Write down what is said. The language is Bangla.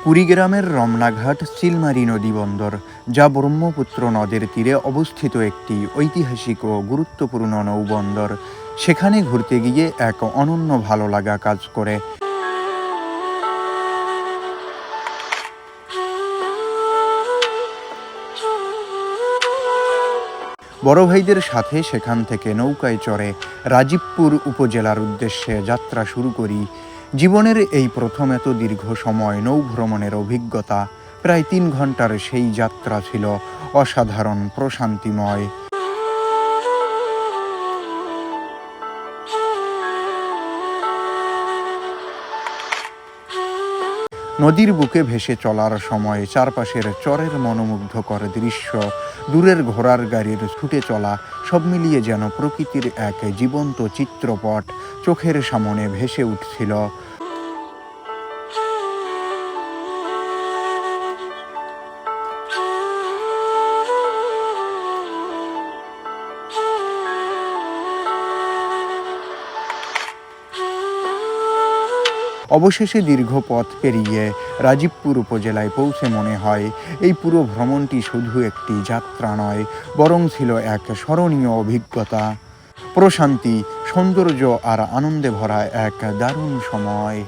কুড়িগ্রামের রমনাঘাট চিলমারী নদী বন্দর, যা ব্রহ্মপুত্র নদের তীরে অবস্থিত একটি ঐতিহাসিক ও গুরুত্বপূর্ণ নৌবন্দর। সেখানে ঘুরতে গিয়ে এক অনন্য ভালো লাগা কাজ করে। বড় ভাইদের সাথে সেখান থেকে নৌকায় চড়ে রাজীবপুর উপজেলার উদ্দেশ্যে যাত্রা শুরু করি। জীবনের এই প্রথম এত দীর্ঘ সময় নৌ ভ্রমণের অভিজ্ঞতা। প্রায় ৩ ঘন্টার সেই যাত্রা ছিল অসাধারণ প্রশান্তিময়। নদীর বুকে ভেসে চলার সময় চারপাশের চরের মনোমুগ্ধকর দৃশ্য, দূরের ঘোড়ার গাড়ির ছুটে চলা, সব মিলিয়ে যেন প্রকৃতির এক জীবন্ত চিত্রপট চোখের সামনে ভেসে উঠছিল। অবশেষে দীর্ঘ পথ পেরিয়ে রাজীবপুর উপজেলায় পৌঁছে মনে হয় এই পুরো ভ্রমণটি শুধু একটি যাত্রা নয়, বরং ছিল এক স্মরণীয় অভিজ্ঞতা। প্রশান্তি, সৌন্দর্য আর আনন্দে ভরা এক দারুণ সময়।